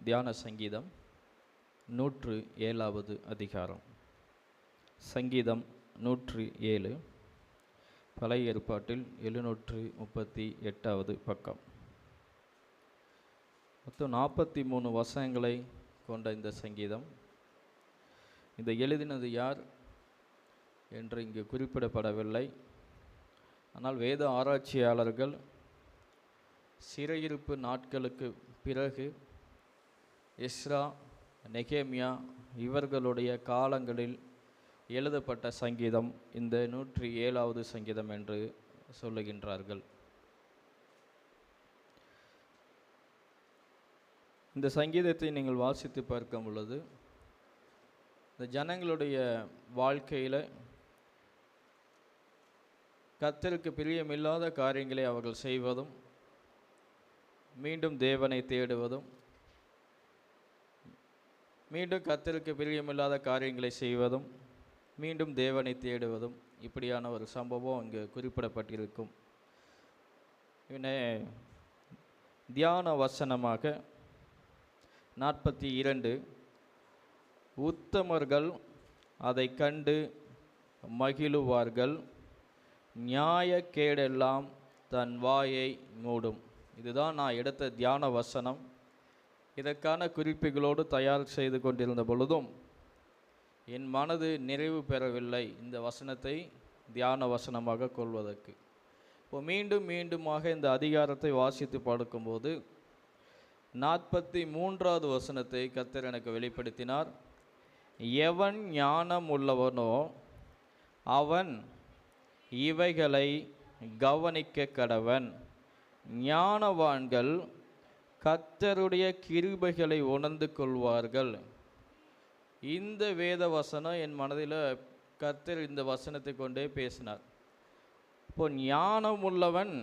தியான சங்கீதம் 107வது அதிகாரம். சங்கீதம் 107, பழைய ஏற்பாட்டில் 738வது பக்கம். மொத்தம் 43 வசனங்களை கொண்ட இந்த சங்கீதம். இதை எழுதினது யார் என்று இங்கு குறிப்பிடப்படவில்லை. ஆனால் வேத ஆராய்ச்சியாளர்கள் சிறையிருப்பு நாட்களுக்கு பிறகு எஸ்ரா, நெகேமியா இவர்களுடைய காலங்களில் எழுதப்பட்ட சங்கீதம் இந்த 107வது சங்கீதம் என்று சொல்லுகின்றார்கள். இந்த சங்கீதத்தை நீங்கள் வாசித்து பார்க்கும் பொழுது இந்த ஜனங்களுடைய வாழ்க்கையில் கர்த்தருக்கு பிரியமில்லாத காரியங்களை அவர்கள் செய்வதும், மீண்டும் தேவனை தேடுவதும், மீண்டும் கர்த்தருக்கு பிரியமில்லாத காரியங்களை செய்வதும், மீண்டும் தேவனை தேடுவதும், இப்படியான ஒரு சம்பவம் இங்கு குறிப்பிடப்பட்டிருக்கும். தியான வசனமாக 42, உத்தமர்கள் அதை கண்டு மகிழுவார்கள், நியாயக்கேடெல்லாம் தன் வாயை மூடும். இதுதான் நான் எடுத்த தியான வசனம். இதற்கான குறிப்புகளோடு தயார் செய்து கொண்டிருந்த பொழுதும் என் மனது நிறைவு பெறவில்லை இந்த வசனத்தை தியான வசனமாக கொள்வதற்கு. இப்போ மீண்டுமாக இந்த அதிகாரத்தை வாசித்து பார்க்கும்போது 43வது வசனத்தை கர்த்தர் எனக்கு வெளிப்படுத்தினார். எவன் ஞானம் உள்ளவனோ அவன் இவைகளை கவனிக்க கடவன், ஞானவான்கள் கர்த்தருடைய கிருபைகளை உணர்ந்து கொள்வார்கள். இந்த வேத வசனம் என் மனதில் கர்த்தர் இந்த வசனத்தை கொண்டே பேசினார். இப்போ ஞானம் உள்ளவன்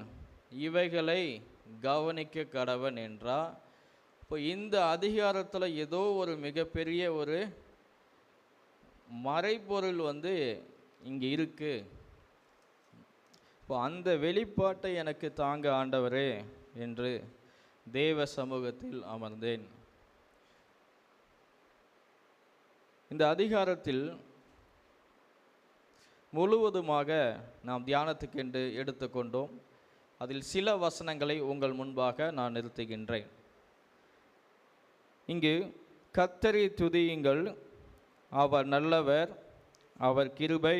இவைகளை கவனிக்க கடவன் என்றால், இப்போ இந்த அதிகாரத்தில் ஏதோ ஒரு மிகப்பெரிய ஒரு மறைபொருள் இங்கே இருக்கு. இப்போ அந்த வெளிப்பாட்டை எனக்கு தாங்க ஆண்டவரே என்று தேவ சமூகத்தில் அமர்ந்தேன். இந்த அதிகாரத்தில் முழுவதுமாக நாம் தியானத்துக்கென்று எடுத்துக்கொண்டோம். அதில் சில வசனங்களை உங்கள் முன்பாக நான் நிறுத்துகின்றேன். இங்கு கர்த்தரை துதியுங்கள், அவர் நல்லவர், அவர் கிருபை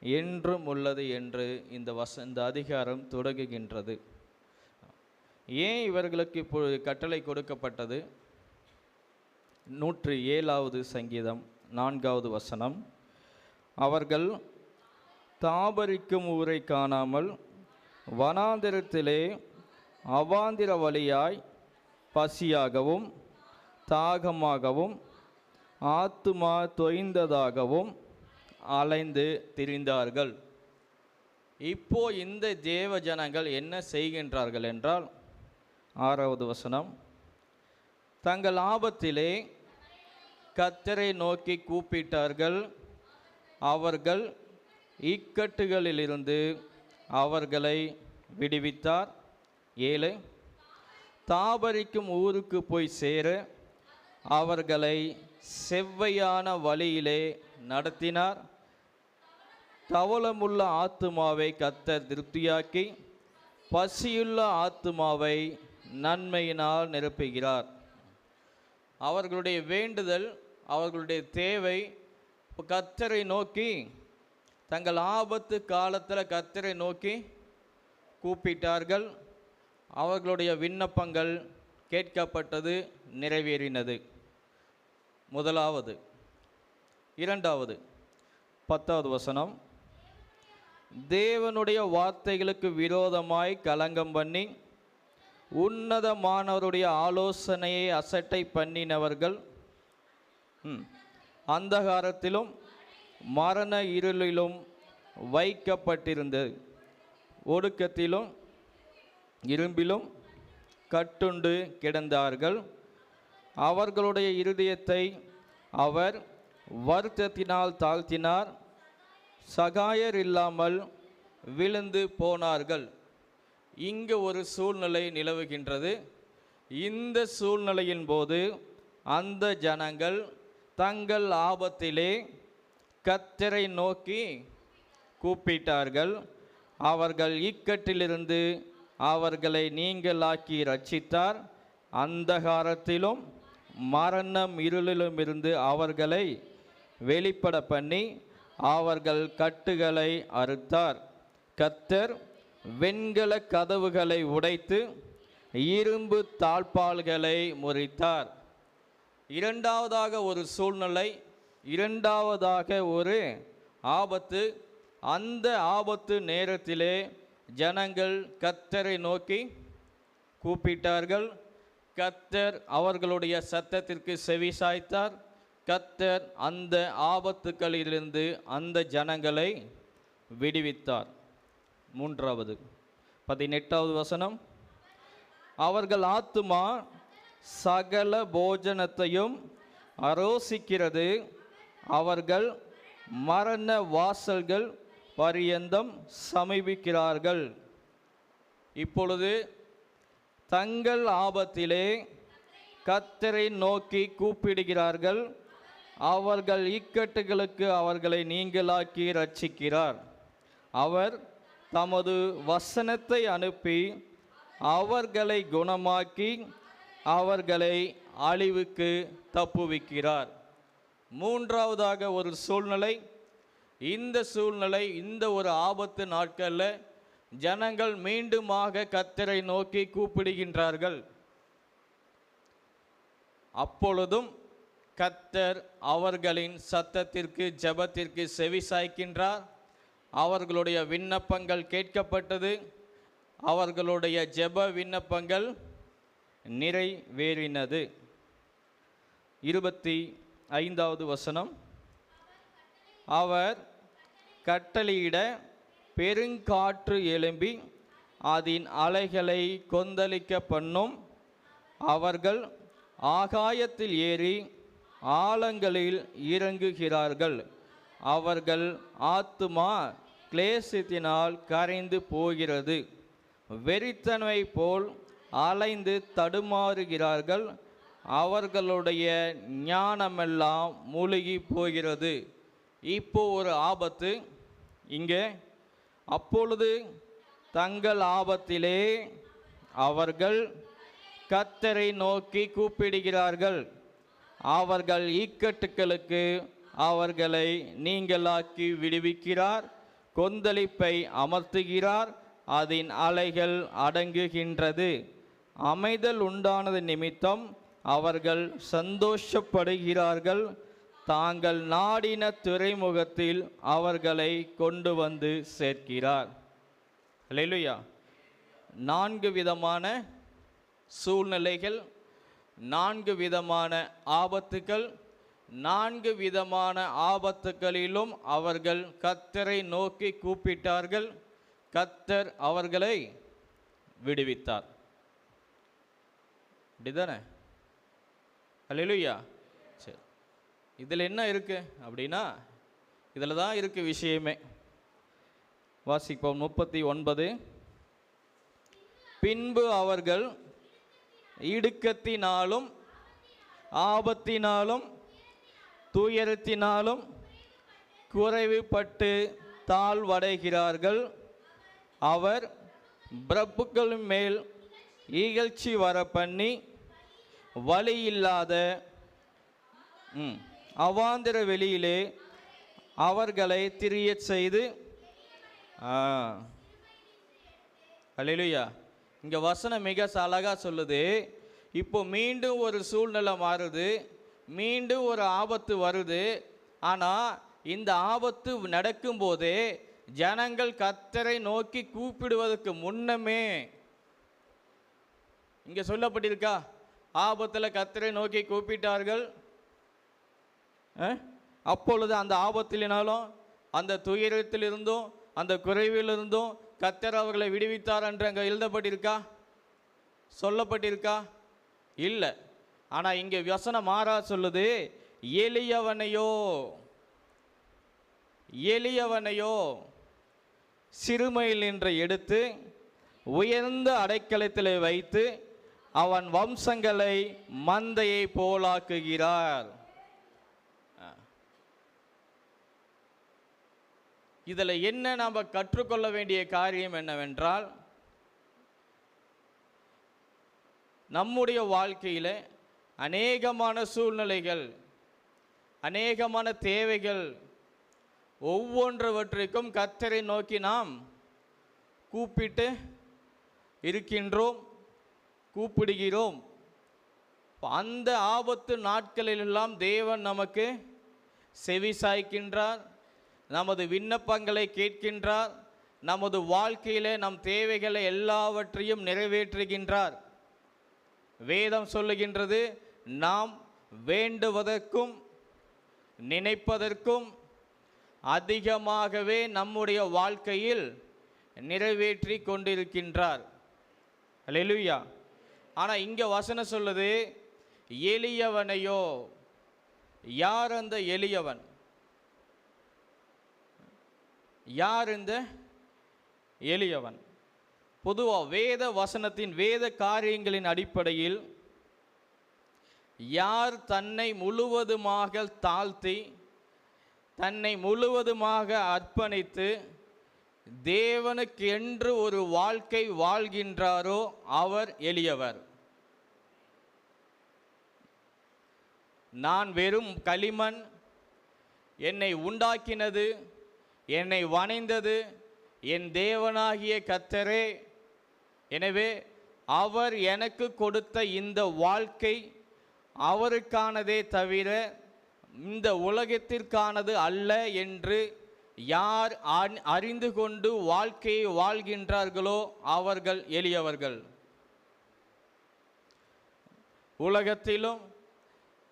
என்றும் உள்ளது என்று இந்த அதிகாரம் தொடங்குகின்றது. ஏன் இவர்களுக்கு இப்போ கட்டளை கொடுக்கப்பட்டது? 107வது சங்கீதம் 4வது வசனம். அவர்கள் தாபரிக்கும் ஊரை காணாமல் வனாந்திரத்திலே அவாந்திர வழியாய் பசியாகவும் தாகமாகவும் ஆத்துமா தொய்ந்ததாகவும் அலைந்து திரிந்தார்கள். இப்போ இந்த தேவ ஜனங்கள் என்ன செய்கின்றார்கள் என்றால், 6வது வசனம், தங்கள் ஆபத்திலே கர்த்தரை நோக்கி கூப்பிட்டார்கள், அவர்கள் இக்கட்டுகளிலிருந்து அவர்களை விடுவித்தார். 7, தாபரிக்கும் ஊருக்கு போய் சேர அவர்களை செவ்வையான வழியிலே நடத்தினார். தவளமுள்ள ஆத்துமாவை கர்த்தர் திருப்தியாக்கி பசியுள்ள ஆத்துமாவை நன்மையினால் நிரப்புகிறார். அவர்களுடைய வேண்டுதல், அவர்களுடைய தேவை கர்த்தரை நோக்கி, தங்கள் ஆபத்து காலத்தில் கர்த்தரை நோக்கி கூப்பிட்டார்கள். அவர்களுடைய விண்ணப்பங்கள் கேட்கப்பட்டது, நிறைவேறினது. முதலாவது. 2வது 10வது வசனம், தேவனுடைய வார்த்தைகளுக்கு விரோதமாய் கலங்கம் பண்ணி உன்னதமானவருடைய ஆலோசனையை அசட்டை பண்ணினவர்கள் அந்தகாரத்திலும் மரண இருளிலும் வைக்கப்பட்டிருந்தது, ஒடுக்கத்திலும் இரும்பிலும் கட்டுண்டு கிடந்தார்கள். அவர்களுடைய இருதயத்தை அவர் வருத்தத்தினால் தாழ்த்தினார், சகாயர் இல்லாமல் விழுந்து போனார்கள். இங்கு ஒரு சூழ்நிலை நிலவுகின்றது. இந்த சூழ்நிலையின் போது அந்த ஜனங்கள் தங்கள் ஆபத்திலே கர்த்தரை நோக்கி கூப்பிட்டார்கள். அவர்கள் இக்கட்டிலிருந்து அவர்களை நீங்களாக்கி ரட்சித்தார். அந்தகாரத்திலும் மரணம் இருளிலும் இருந்து அவர்களை வெளிப்பட பண்ணி அவர்கள் கட்டுகளை அறுத்தார். கர்த்தர் வெண்கல கதவுகளை உடைத்து இரும்பு தாழ்பால்களை முறித்தார். இரண்டாவதாக ஒரு சூழ்நிலை, இரண்டாவதாக ஒரு ஆபத்து. அந்த ஆபத்து நேரத்திலே ஜனங்கள் கர்த்தரை நோக்கி கூப்பிட்டார்கள். கர்த்தர் அவர்களுடைய சத்தத்திற்கு செவி சாய்த்தார். கர்த்தர் அந்த ஆபத்துக்களிலிருந்து அந்த ஜனங்களை விடுவித்தார். மூன்றாவது 18வது வசனம், அவர்கள் ஆத்துமா சகல போஜனத்தையும் அரோசிக்கிறது, அவர்கள் மரண வாசல்கள் பரியந்தம் சமீபிக்கிறார்கள். இப்பொழுது தங்கள் ஆபத்திலே கர்த்தரை நோக்கி கூப்பிடுகிறார்கள். அவர்கள் இக்கட்டுகளுக்கு அவர்களை நீங்களாக்கி ரட்சிக்கிறார். அவர் தமது வசனத்தை அனுப்பி அவர்களை குணமாக்கி அவர்களை அழிவுக்கு தப்புவிக்கிறார். மூன்றாவதாக ஒரு சூழ்நிலை. இந்த சூழ்நிலை, இந்த ஒரு ஆபத்து நாட்களில் ஜனங்கள் மீண்டுமாக கர்த்தரை நோக்கி கூப்பிடுகின்றார்கள். அப்பொழுதும் கர்த்தர் அவர்களின் சத்தத்திற்கு ஜெபத்திற்கு செவி சாய்க்கின்றார். அவர்களுடைய விண்ணப்பங்கள் கேட்கப்பட்டது. அவர்களுடைய ஜெப விண்ணப்பங்கள் நிறைவேறினது. 25வது வசனம், அவர் கட்டளையிட பெருங்காற்று எழும்பி அதன் அலைகளை கொந்தளிக்க பண்ணும். அவர்கள் ஆகாயத்தில் ஏறி ஆழங்களில் இறங்குகிறார்கள். அவர்கள் ஆத்துமா கிளேசத்தினால் கரைந்து போகிறது. வெறித்தன்மை போல் அலைந்து தடுமாறுகிறார்கள். அவர்களுடைய ஞானமெல்லாம் மூழ்கி போகிறது. இப்போ ஒரு ஆபத்து இங்கே. அப்பொழுது தங்கள் ஆபத்திலே அவர்கள் கர்த்தரை நோக்கி கூப்பிடுகிறார்கள். அவர்கள் இக்கட்டுகளுக்கு அவர்களை நீங்களாக்கி விடுவிக்கிறார். கொந்தளிப்பை அமர்த்துகிறார். அதன் அலைகள் அடங்குகின்றது. அமைதல் உண்டானது நிமித்தம் அவர்கள் சந்தோஷப்படுகிறார்கள். தாங்கள் நாடின துறைமுகத்தில் அவர்களை கொண்டு வந்து சேர்க்கிறார். அல்லேலூயா. 4 விதமான சூழ்நிலைகள், 4 விதமான ஆபத்துக்கள். 4 விதமான ஆபத்துக்களிலும் அவர்கள் கர்த்தரை நோக்கி கூப்பிட்டார்கள். கர்த்தர் அவர்களை விடுவித்தார். அப்படிதானே? அல்லேலூயா. சரி, இதில் என்ன இருக்கு அப்படின்னா, இதில் தான் இருக்கு விஷயமே. வாசிப்போம் 39. பின்பு அவர்கள் இடுக்கத்தினாலும் ஆபத்தினாலும் துயரத்தினாலும் குறைவுபட்டு தாழ்வடைகிறார்கள். அவர் பிரபுக்கள் மேல் இகழ்ச்சி வர பண்ணி வழி இல்லாத அவாந்திர வெளியிலே அவர்களை திரிய செய்து. அல்லேலூயா. இங்கே வசனம் மிக அழகாக சொல்லுது. இப்போ மீண்டும் ஒரு சூழ்நிலை மாறுது, மீண்டும் ஒரு ஆபத்து வருது. ஆனால் இந்த ஆபத்து நடக்கும்போதே ஜனங்கள் கர்த்தரை நோக்கி கூப்பிடுவதற்கு முன்னமே இங்கே சொல்லப்பட்டிருக்கா, ஆபத்தில் கர்த்தரை நோக்கி கூப்பிட்டார்கள். அப்பொழுது அந்த ஆபத்தினாலும் அந்த துயரத்திலிருந்தும் அந்த குறைவிலிருந்தும் கர்த்தர் அவர்களை விடுவித்தார் என்று அங்கே எழுதப்பட்டிருக்கா, சொல்லப்பட்டிருக்கா? இல்லை. ஆனால் இங்கே வசனம் மாறா சொல்லுது, எளியவனையோ சிறுமையில் நின்று எடுத்து உயர்ந்த அடைக்கலத்தில் வைத்து அவன் வம்சங்களை மந்தையை போலாக்குகிறார். இதில் என்ன நாம் கற்றுக்கொள்ள வேண்டிய காரியம் என்னவென்றால், நம்முடைய வாழ்க்கையில் அநேகமான சூழ்நிலைகள், அநேகமான தேவைகள், ஒவ்வொன்றவற்றிற்கும் கர்த்தரை நோக்கி நாம் கூப்பிட்டு இருக்கின்றோம், கூப்பிடுகிறோம். அந்த ஆபத்து நாட்களிலெல்லாம் தேவன் நமக்கு செவி சாய்க்கின்றார், நமது விண்ணப்பங்களை கேட்கின்றார், நமது வாழ்க்கையிலே நம் தேவைகளை எல்லாவற்றையும் நிறைவேற்றுகின்றார். வேதம் சொல்லுகின்றது, நாம் வேண்டுவதற்கும் நினைப்பதற்கும் அதிகமாகவே நம்முடைய வாழ்க்கையில் நிறைவேற்றி கொண்டிருக்கின்றார். அல்லேலூயா. ஆனால் இங்கே வசனம் சொல்லுது, எளியவனையோ. யார் அந்த எளியவன்? யார் இந்த எளியவன்? பொதுவாக வேத வசனத்தின் வேத காரியங்களின் அடிப்படையில் யார் தன்னை முழுவதுமாக தாழ்த்தி, தன்னை முழுவதுமாக அர்ப்பணித்து தேவனுக்கு என்று ஒரு வாழ்க்கை வாழ்கின்றாரோ அவர் எளியவர். நான் வெறும் களிமண், என்னை உண்டாக்கினது, என்னை வணைந்தது என் தேவனாகிய கர்த்தரே. எனவே அவர் எனக்கு கொடுத்த இந்த வாழ்க்கை அவருக்கானதே தவிர இந்த உலகத்திற்கானது அல்ல என்று யார் அறிந்து கொண்டு வாழ்க்கையை வாழ்கின்றார்களோ அவர்கள் எளியவர்கள். உலகத்திலும்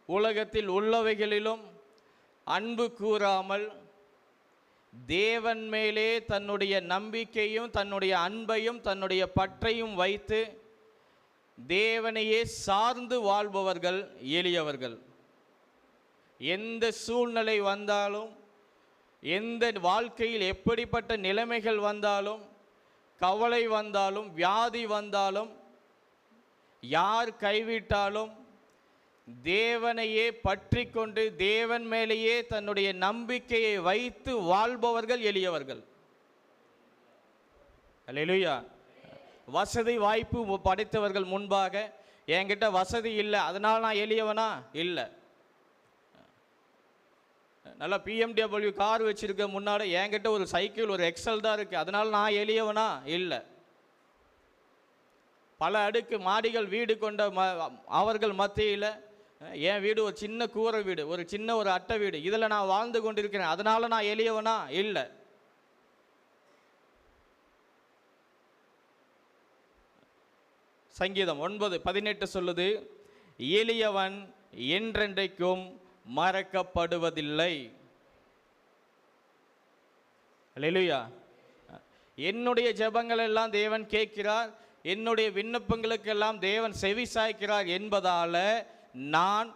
உலகத்தில் உள்ளவைகளிலும் அன்பு கூறாமல் தேவன் மேலே தன்னுடைய நம்பிக்கையும் தன்னுடைய அன்பையும் தன்னுடைய பற்றையும் வைத்து தேவனையே சார்ந்து வாழ்பவர்கள் எளியவர்கள். எந்த சூழ்நிலை வந்தாலும், எந்த வாழ்க்கையில் எப்படிப்பட்ட நிலைமைகள் வந்தாலும், கவலை வந்தாலும், வியாதி வந்தாலும், யார் கைவிட்டாலும் தேவனையே பற்றி கொண்டு தேவன் மேலேயே தன்னுடைய நம்பிக்கையை வைத்து வாழ்பவர்கள் எளியவர்கள். அல்லேலூயா. வசதி வாய்ப்பு படைத்தவர்கள் முன்பாக, என்கிட்ட வசதி இல்லை அதனால் நான் எளியவனா? இல்லை. நல்லா பிஎம்டபிள்யூ கார் வச்சிருக்க முன்னாடி என்கிட்ட ஒரு சைக்கிள், ஒரு எக்ஸல் தான் இருக்குது, அதனால் நான் எளியவனா? இல்லை. பல அடுக்கு மாடிகள் வீடு கொண்ட அவர்கள் மத்தியில் என் வீடு ஒரு சின்ன கூரை வீடு, ஒரு சின்ன ஒரு அட்டை வீடு, இதில் நான் வாழ்ந்து கொண்டிருக்கிறேன், அதனால நான் எளியவனா? இல்லை. சங்கீதம் 9:18 சொல்லுது, எளியவன் என்றென்றைக்கும் மறக்கப்படுவதில்லை. அல்லேலூயா. என்னுடைய ஜெபங்கள் எல்லாம் தேவன் கேட்கிறார், என்னுடைய விண்ணப்பங்களுக்கெல்லாம் தேவன் செவி சாய்க்கிறார் என்பதால, நான்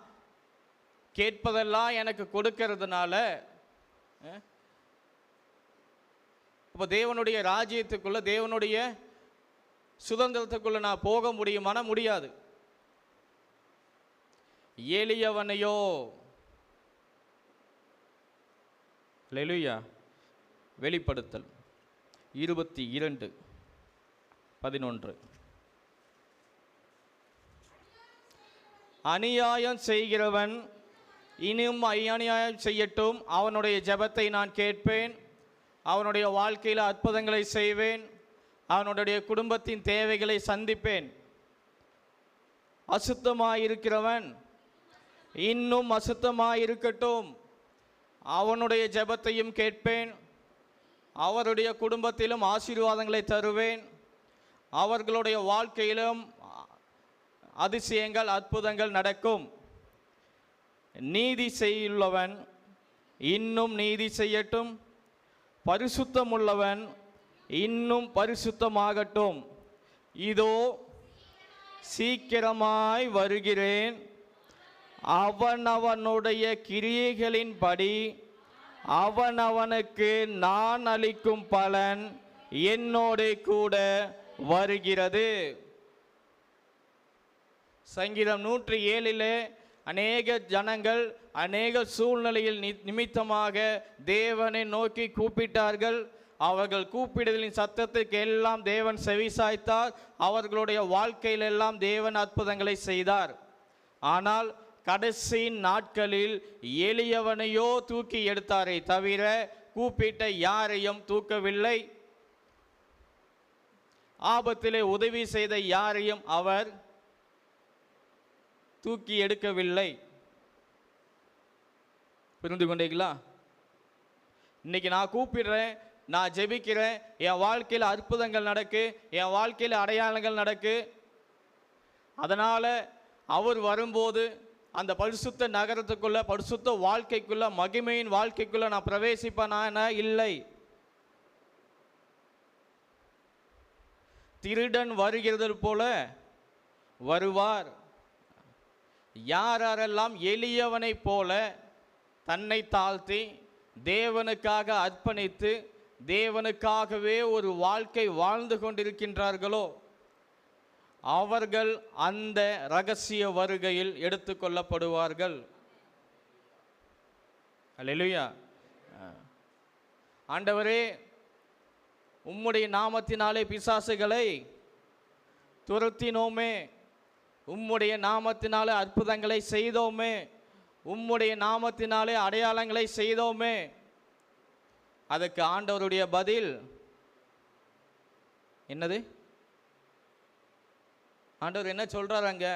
கேட்பதெல்லாம் எனக்கு கொடுக்கிறதுனால இப்போ தேவனுடைய ராஜ்யத்துக்குள்ள, தேவனுடைய சுதந்திரத்துக்குள்ள நான் போக முடியுமானா? முடியாது. எளியவனையோ. அல்லேலூயா. வெளிப்படுத்தல் 22:11. அநியாயம் செய்கிறவன் இன்னும் அநியாயம் செய்யட்டும், அவனுடைய ஜெபத்தை நான் கேட்பேன், அவனுடைய வாழ்க்கையில் அற்புதங்களை செய்வேன், அவனுடைய குடும்பத்தின் தேவைகளை சந்திப்பேன். அசுத்தமாயிருக்கிறவன் இன்னும் அசுத்தமாயிருக்கட்டும், அவனுடைய ஜெபத்தையும் கேட்பேன், அவருடைய குடும்பத்திலும் ஆசீர்வாதங்களை தருவேன், அவர்களுடைய வாழ்க்கையிலும் அதிசயங்கள் அற்புதங்கள் நடக்கும். நீதி செய்யுள்ளவன் இன்னும் நீதி செய்யட்டும், பரிசுத்தமுள்ளவன் இன்னும் பரிசுத்தமாகட்டும். இதோ சீக்கிரமாய் வருகிறேன், அவனவனுடைய கிரியைகளின்படி அவனவனுக்கு நான் அளிக்கும் பலன் என்னோட கூட வருகிறது. சங்கீதம் 107 அநேக ஜனங்கள் அநேக சூழ்நிலையில் நிமித்தமாக தேவனை நோக்கி கூப்பிட்டார்கள். அவர்கள் கூப்பிடுதலின் சத்தத்துக்கு எல்லாம் தேவன் செவிசாய்த்தார். அவர்களுடைய வாழ்க்கையிலெல்லாம் தேவன் அற்புதங்களை செய்தார். ஆனால் கடைசி நாட்களில் எளியவனையோ தூக்கி எடுத்தாரே தவிர கூப்பிட்ட யாரையும் தூக்கவில்லை. ஆபத்திலே உதவி செய்த யாரையும் அவர் தூக்கி எடுக்கவில்லை. புரிந்து கொண்டீங்களா? இன்னைக்கு நான் கூப்பிடுறேன், நான் ஜெபிக்கிறேன், என் வாழ்க்கையில் அற்புதங்கள் நடக்கு, என் வாழ்க்கையில் அடையாளங்கள் நடக்கு. அதனால் அவர் வரும்போது அந்த பரிசுத்த நகரத்துக்குள்ள, பரிசுத்த வாழ்க்கைக்குள்ள, மகிமையின் வாழ்க்கைக்குள்ள நான் பிரவேசிப்பேனா? இல்லை. திருடன் வருகிறது போல வருவார். யாரெல்லாம் எளியவனை போல தன்னை தாழ்த்தி தேவனுக்காக அர்ப்பணித்து தேவனுக்காகவே ஒரு வாழ்க்கை வாழ்ந்து கொண்டிருக்கின்றார்களோ அவர்கள் அந்த இரகசிய வருகையில் எடுத்துக்கொள்ளப்படுவார்கள். அல்லேலூயா. ஆண்டவரே, உம்முடைய நாமத்தினாலே பிசாசுகளை துரத்தினோமே, உம்முடைய நாமத்தினாலே அற்புதங்களை செய்தோமே, உம்முடைய நாமத்தினாலே அடையாளங்களை செய்தோமே. அதுக்கு ஆண்டவருடைய பதில் என்னது? ஆண்டவர் என்ன சொல்றாரு அங்க?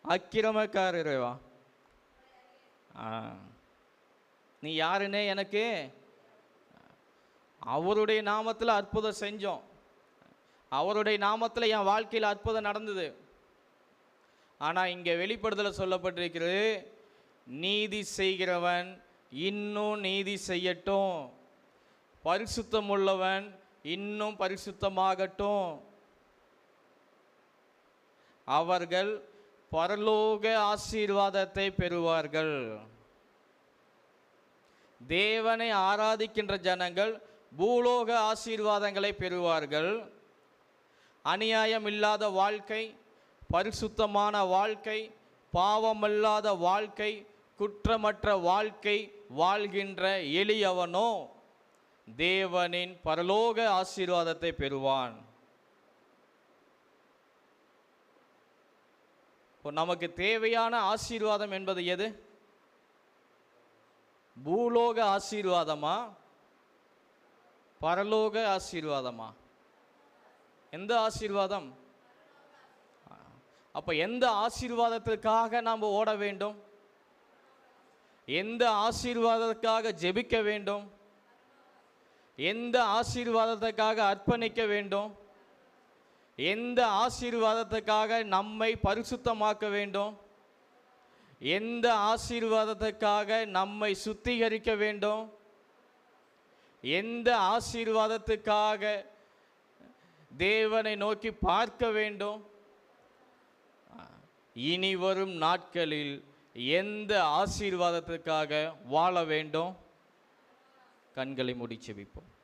அக்கிரமக்காரரேவா, நீ யாருன்னே எனக்கு, அவருடைய நாமத்தில் அற்புதம் செஞ்சோம், அவருடைய நாமத்தில் என் வாழ்க்கையில் அற்புதம் நடந்தது. ஆனால் இங்கே வெளிப்படுத்தல சொல்லப்பட்டிருக்கிறது, நீதி செய்கிறவன் இன்னும் நீதி செய்யட்டும், பரிசுத்தம் உள்ளவன் இன்னும் பரிசுத்தமாகட்டும், அவர்கள் பரலோக ஆசீர்வாதத்தை பெறுவார்கள். தேவனை ஆராதிக்கின்ற ஜனங்கள் பூலோக ஆசீர்வாதங்களை பெறுவார்கள். அநியாயம் இல்லாத வாழ்க்கை, பரிசுத்தமான வாழ்க்கை, பாவமல்லாத வாழ்க்கை, குற்றமற்ற வாழ்க்கை வாழ்கின்ற எளியவனோ தேவனின் பரலோக ஆசீர்வாதத்தை பெறுவான். இப்போ நமக்கு தேவையான ஆசீர்வாதம் என்பது எது? பூலோக ஆசீர்வாதமா, பரலோக ஆசீர்வாதமா? எந்த ஆசீர்வாதம்? அப்ப எந்த ஆசீர்வாதத்திற்காக நாம் ஓட வேண்டும்? எந்த ஆசீர்வாதத்துக்காக ஜெபிக்க வேண்டும்? எந்த ஆசீர்வாதத்துக்காக அர்ப்பணிக்க வேண்டும்? எந்த ஆசீர்வாதத்துக்காக நம்மை பரிசுத்தமாக்க வேண்டும்? எந்த ஆசீர்வாதத்துக்காக நம்மை சுத்திகரிக்க வேண்டும்? எந்த ஆசீர்வாதத்துக்காக தேவனை நோக்கி பார்க்க வேண்டும்? இனி வரும் நாட்களில் எந்த ஆசீர்வாதத்துக்காக வாழ வேண்டும்? கண்களை மூடி ஜெபிப்போம்.